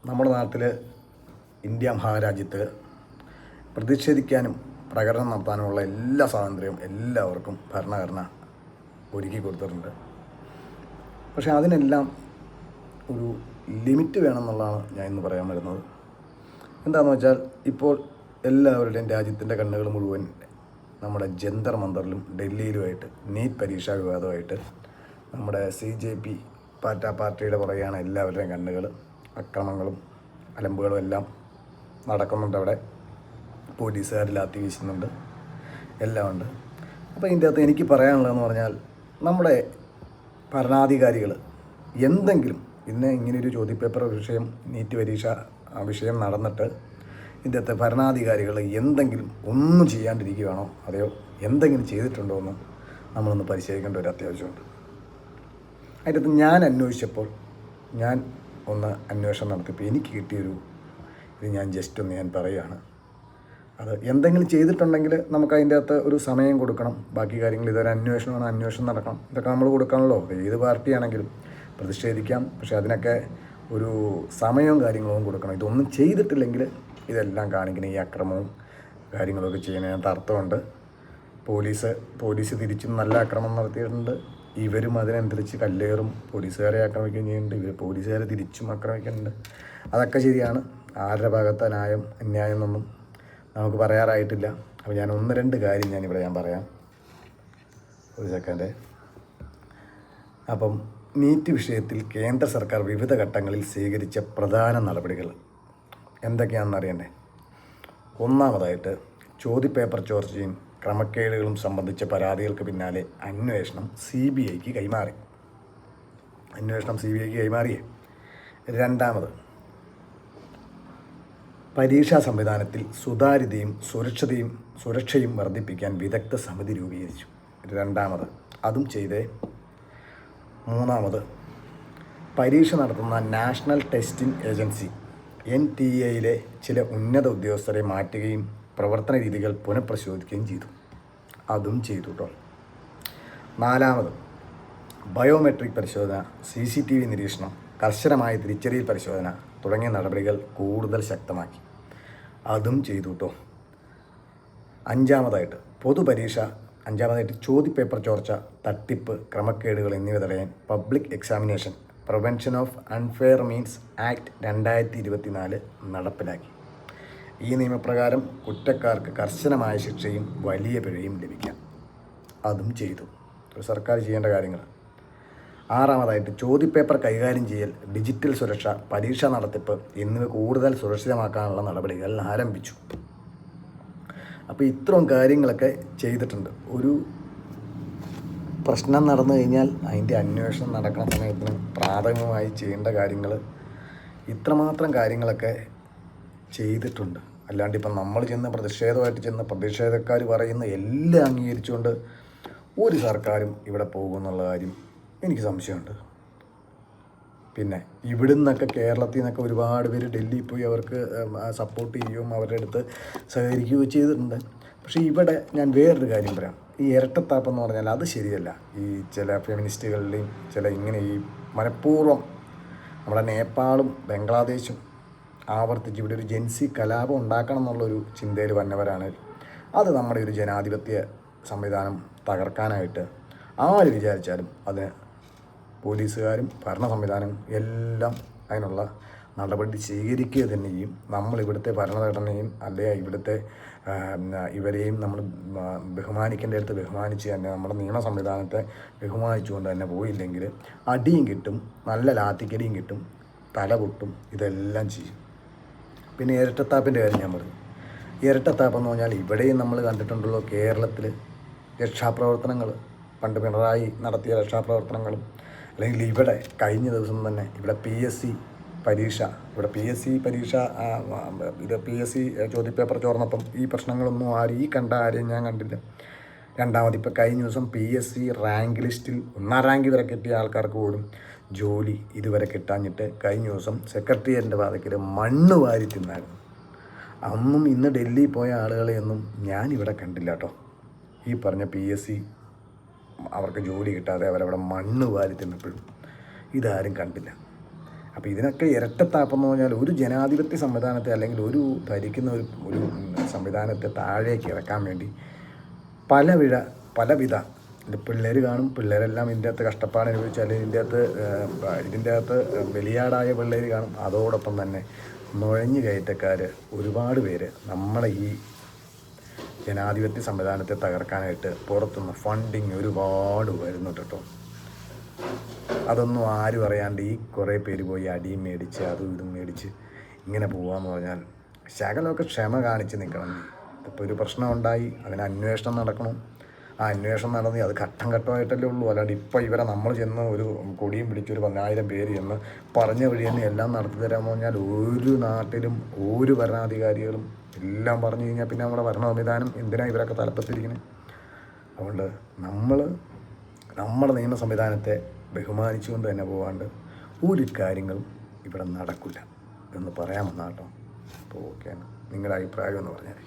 നമ്മുടെ നാട്ടിൽ ഇന്ത്യ മഹാരാജ്യത്ത് പ്രതിഷേധിക്കാനും പ്രകടനം നടത്താനുമുള്ള എല്ലാ സ്വാതന്ത്ര്യവും എല്ലാവർക്കും ഭരണഘടന ഒരുക്കി കൊടുത്തിട്ടുണ്ട്. പക്ഷേ അതിനെല്ലാം ഒരു ലിമിറ്റ് വേണമെന്നുള്ളതാണ് ഞാൻ ഇന്ന് പറയാൻ വരുന്നത്. എന്താണെന്ന് വെച്ചാൽ, ഇപ്പോൾ എല്ലാവരുടെയും രാജ്യത്തിൻ്റെ കണ്ണുകൾ മുഴുവൻ നമ്മുടെ ജന്തർ മന്ദറിലും ഡൽഹിയിലുമായിട്ട് നീറ്റ് പരീക്ഷാ വിവാദമായിട്ട് നമ്മുടെ CJP പാർട്ടിയുടെ പുറകെയാണ് എല്ലാവരുടെയും കണ്ണുകൾ. അക്രമങ്ങളും അലമ്പുകളും എല്ലാം നടക്കുന്നുണ്ട്. അവിടെ പോലീസുകാർ ലാത്തി വീശുന്നുണ്ട്, എല്ലാം ഉണ്ട്. അപ്പോൾ ഇതിൻ്റെ അകത്ത് എനിക്ക് പറയാനുള്ളതെന്ന് പറഞ്ഞാൽ, നമ്മുടെ ഭരണാധികാരികൾ എന്തെങ്കിലും ഇങ്ങനെയൊരു ചോദ്യപേപ്പർ വിഷയം, നീറ്റ് പരീക്ഷ വിഷയം നടന്നിട്ട് ഇതിൻ്റെ അകത്ത് ഭരണാധികാരികൾ എന്തെങ്കിലും ഒന്നും ചെയ്യാണ്ടിരിക്കുകയാണോ, അതെയോ എന്തെങ്കിലും ചെയ്തിട്ടുണ്ടോ എന്ന് നമ്മളൊന്ന് പരിശോധിക്കേണ്ട ഒരു അത്യാവശ്യമുണ്ട്. അതിൻ്റെ അകത്ത് ഞാൻ അന്വേഷിച്ചപ്പോൾ, ഞാൻ ഒന്ന് അന്വേഷണം നടത്തിയപ്പോൾ എനിക്ക് കിട്ടിയൊരു ഇത് ഞാൻ ജസ്റ്റ് ഒന്ന് ഞാൻ പറയുകയാണ്. അത് എന്തെങ്കിലും ചെയ്തിട്ടുണ്ടെങ്കിൽ നമുക്ക് അതിൻ്റെ അകത്ത് ഒരു സമയം കൊടുക്കണം. ബാക്കി കാര്യങ്ങൾ ഇതൊരു അന്വേഷണമാണ്, അന്വേഷണം നടക്കണം. ഇതൊക്കെ നമ്മൾ കൊടുക്കണമല്ലോ. ഏത് പാർട്ടിയാണെങ്കിലും പ്രതിഷേധിക്കാം, പക്ഷേ അതിനൊക്കെ ഒരു സമയവും കാര്യങ്ങളും കൊടുക്കണം. ഇതൊന്നും ചെയ്തിട്ടില്ലെങ്കിൽ ഇതെല്ലാം കാണിക്കുന്ന ഈ അക്രമവും കാര്യങ്ങളൊക്കെ ചെയ്യുന്നതിനകത്ത് അർത്ഥമുണ്ട്. പോലീസ് തിരിച്ചും നല്ല അക്രമം നടത്തിയിട്ടുണ്ട്. ഇവരും അതിനനുസരിച്ച് കല്ലേറും പോലീസുകാരെ ആക്രമിക്കുകയും ചെയ്യുന്നുണ്ട്. പോലീസുകാരെ തിരിച്ചും ആക്രമിക്കുന്നുണ്ട്. അതൊക്കെ ശരിയാണ്. ആരുടെ ഭാഗത്തെ അന്യായം എന്നൊന്നും നമുക്ക് പറയാറായിട്ടില്ല. അപ്പോൾ ഞാൻ ഒന്ന് രണ്ട് കാര്യം ഞാൻ പറയാം. ഒരു സെക്കൻഡ്. അപ്പം നീറ്റ് വിഷയത്തിൽ കേന്ദ്ര സർക്കാർ വിവിധ ഘട്ടങ്ങളിൽ സ്വീകരിച്ച പ്രധാന നടപടികൾ എന്തൊക്കെയാണെന്ന് അറിയണ്ടേ? ഒന്നാമതായിട്ട്, ചോദ്യപേപ്പർ ചോർച്ചയും ക്രമക്കേടുകളും സംബന്ധിച്ച പരാതികൾക്ക് പിന്നാലെ അന്വേഷണം CBIക്ക് കൈമാറി. രണ്ടാമത്, പരീക്ഷാ സംവിധാനത്തിൽ സുതാര്യതയും സുരക്ഷയും വർദ്ധിപ്പിക്കാൻ വിദഗ്ധ സമിതി രൂപീകരിച്ചു. അതും ചെയ്തേ. മൂന്നാമത്, പരീക്ഷ നടത്തുന്ന നാഷണൽ ടെസ്റ്റിംഗ് ഏജൻസി NTA ചില ഉന്നത ഉദ്യോഗസ്ഥരെ മാറ്റുകയും പ്രവർത്തന രീതികൾ പുനഃപരിശോധിക്കുകയും ചെയ്തു. അതും ചെയ്തു കേട്ടോ. നാലാമത്, ബയോമെട്രിക് പരിശോധന, CCTV നിരീക്ഷണം, കർശനമായ തിരിച്ചറിയൽ പരിശോധന തുടങ്ങിയ നടപടികൾ കൂടുതൽ ശക്തമാക്കി. അതും ചെയ്തു കേട്ടോ. അഞ്ചാമതായിട്ട്, ചോദ്യപേപ്പർ ചോർച്ച, തട്ടിപ്പ്, ക്രമക്കേടുകൾ എന്നിവ തടയാൻ public examination prevention of unfair means act 2024 നടപ്പിലാക്കി. ഈ നിയമപ്രകാരം കുറ്റക്കാർക്ക് കർശനമായ ശിക്ഷയും വലിയ പിഴയും ലഭിക്കാം. അതും ചെയ്തു. ഒരു സർക്കാർ ചെയ്യേണ്ട കാര്യങ്ങൾ. ആറാമതായിട്ട്, ചോദ്യപേപ്പർ കൈകാര്യം ചെയ്യൽ, ഡിജിറ്റൽ സുരക്ഷ, പരീക്ഷാ നടത്തിപ്പ് എന്നിവ കൂടുതൽ സുരക്ഷിതമാക്കാനുള്ള നടപടികൾ ആരംഭിച്ചു. അപ്പോൾ ഇത്രയും കാര്യങ്ങളൊക്കെ ചെയ്തിട്ടുണ്ട്. ഒരു പ്രശ്നം നടന്നു കഴിഞ്ഞാൽ അതിൻ്റെ അന്വേഷണം നടക്കുന്ന സമയത്തിന് പ്രാഥമികമായി ചെയ്യേണ്ട കാര്യങ്ങൾ, ഇത്രമാത്രം കാര്യങ്ങളൊക്കെ ചെയ്തിട്ടുണ്ട്. അല്ലാണ്ട് ഇപ്പം നമ്മൾ പ്രതിഷേധക്കാർ പറയുന്ന എല്ലാം അംഗീകരിച്ചുകൊണ്ട് ഒരു സർക്കാരും ഇവിടെ പോകുമെന്നുള്ള കാര്യം എനിക്ക് സംശയമുണ്ട്. പിന്നെ ഇവിടുന്നൊക്കെ കേരളത്തിൽ നിന്നൊക്കെ ഒരുപാട് പേര് ഡൽഹിയിൽ പോയി അവർക്ക് സപ്പോർട്ട് ചെയ്യുകയും അവരുടെ അടുത്ത് സഹകരിക്കുകയും ചെയ്തിട്ടുണ്ട്. പക്ഷേ ഇവിടെ ഞാൻ വേറൊരു കാര്യം പറയാം. ഈ ഇരട്ടത്താപ്പെന്ന് പറഞ്ഞാൽ അത് ശരിയല്ല. ഈ ചില ഫെമിനിസ്റ്റുകളുടെയും ഇങ്ങനെ ഈ മനഃപൂർവ്വം നമ്മുടെ നേപ്പാളും ബംഗ്ലാദേശും ആവർത്തിച്ച് ഇവിടെ ഒരു ജൻസി കലാപം ഉണ്ടാക്കണം എന്നുള്ളൊരു ചിന്തയിൽ വന്നവരാണ്. അത് നമ്മുടെ ഒരു ജനാധിപത്യ സംവിധാനം തകർക്കാനായിട്ട് ആര് വിചാരിച്ചാലും അതിന് പോലീസുകാരും ഭരണ സംവിധാനവും എല്ലാം അതിനുള്ള നടപടി സ്വീകരിക്കുക തന്നെ ചെയ്യും. നമ്മളിവിടുത്തെ ഭരണഘടനയും അല്ലെങ്കിൽ ഇവിടുത്തെ ഇവരെയും നമ്മൾ ബഹുമാനിക്കേണ്ട അടുത്ത് ബഹുമാനിച്ച് തന്നെ നമ്മുടെ നിയമ സംവിധാനത്തെ ബഹുമാനിച്ചുകൊണ്ട് തന്നെ പോയില്ലെങ്കിൽ അടിയും കിട്ടും, നല്ല ലാത്തിക്കടിയും കിട്ടും, തല പൊട്ടും, ഇതെല്ലാം ചെയ്യും. പിന്നെ ഇരട്ടത്താപ്പിൻ്റെ കാര്യം ഞാൻ പറഞ്ഞു. ഇരട്ടത്താപ്പെന്ന് പറഞ്ഞാൽ ഇവിടെയും നമ്മൾ കണ്ടിട്ടുണ്ടല്ലോ. കേരളത്തിൽ രക്ഷാപ്രവർത്തനങ്ങൾ, പണ്ട് പിണറായി നടത്തിയ രക്ഷാപ്രവർത്തനങ്ങളും, അല്ലെങ്കിൽ ഇവിടെ കഴിഞ്ഞ ദിവസം തന്നെ ഇവിടെ PSC ചോദ്യപേപ്പർ ചോർന്നപ്പം ഈ പ്രശ്നങ്ങളൊന്നും ഈ കണ്ട ആരെയും ഞാൻ കണ്ടില്ല. രണ്ടാമത്, ഇപ്പോൾ കഴിഞ്ഞ ദിവസം PSC റാങ്ക് ലിസ്റ്റിൽ 1ാം റാങ്ക് വരെ കിട്ടിയ ആൾക്കാർക്ക് പോലും ജോലി ഇതുവരെ കിട്ടാഞ്ഞിട്ട് കഴിഞ്ഞ ദിവസം സെക്രട്ടേറിയറ്റിൻ്റെ വാതിക്കൽ മണ്ണ് വാരി തിന്നായിരുന്നു. അന്നും ഇന്ന് ഡൽഹിയിൽ പോയ ആളുകളെയൊന്നും ഞാനിവിടെ കണ്ടില്ല കേട്ടോ. ഈ പറഞ്ഞ PSC അവർക്ക് ജോലി കിട്ടാതെ അവരവിടെ മണ്ണ് വാരി തിന്നപ്പോഴും ഇതാരും കണ്ടില്ല. അപ്പോൾ ഇതിനൊക്കെ ഇരട്ടത്താപ്പം എന്ന് പറഞ്ഞാൽ ഒരു ജനാധിപത്യ സംവിധാനത്തെ അല്ലെങ്കിൽ ഒരു ഭരിക്കുന്ന ഒരു സംവിധാനത്തെ താഴേക്ക് ഇറക്കാൻ വേണ്ടി പലവിധ പിള്ളേർ കാണും. പിള്ളേരെല്ലാം ഇതിൻ്റെ അകത്ത് കഷ്ടപ്പാട് അനുഭവിച്ച് അല്ലെങ്കിൽ ഇതിൻ്റെ അകത്ത് ബലിയാടായ പിള്ളേർ കാണും. അതോടൊപ്പം തന്നെ നുഴഞ്ഞു കയറ്റക്കാർ ഒരുപാട് പേര് നമ്മളെ ഈ ജനാധിപത്യ സംവിധാനത്തെ തകർക്കാനായിട്ട് പുറത്തുനിന്ന് ഫണ്ടിങ് ഒരുപാട് വരുന്നുണ്ട് കേട്ടോ. അതൊന്നും ആരും അറിയാണ്ട് ഈ കുറേ പേര് പോയി അടിയും മേടിച്ച് അതും ഇതും മേടിച്ച് ഇങ്ങനെ പോകാമെന്ന് പറഞ്ഞാൽ ശകലമൊക്കെ ക്ഷമ കാണിച്ച് നിൽക്കണം. ഇപ്പോൾ ഒരു പ്രശ്നം ഉണ്ടായി, അതിന് അന്വേഷണം നടക്കണം. ആ അന്വേഷണം നടന്ന് അത് ഘട്ടം ഘട്ടമായിട്ടല്ലേ ഉള്ളൂ. അല്ലാണ്ട് ഇപ്പോൾ ഇവരെ നമ്മൾ ചെന്ന് ഒരു കൊടിയും പിടിച്ചൊരു 10,000 പേര് ചെന്ന് പറഞ്ഞ വഴി തന്നെ എല്ലാം നടത്തി തരാമെന്ന് പറഞ്ഞാൽ ഒരു നാട്ടിലും ഒരു ഭരണാധികാരികളും എല്ലാം പറഞ്ഞു കഴിഞ്ഞാൽ പിന്നെ നമ്മുടെ ഭരണ സംവിധാനം എന്തിനാണ് ഇവരൊക്കെ തലപ്പത്തിരിക്കുന്നത്? അതുകൊണ്ട് നമ്മുടെ നിയമ സംവിധാനത്തെ ബഹുമാനിച്ചുകൊണ്ട് തന്നെ പോകാണ്ട് ഒരു കാര്യങ്ങളും ഇവിടെ നടക്കില്ല എന്ന് പറയാമെന്നാട്ടോ. അപ്പോൾ ഓക്കെയാണ്. നിങ്ങളുടെ അഭിപ്രായം എന്ന് പറഞ്ഞാൽ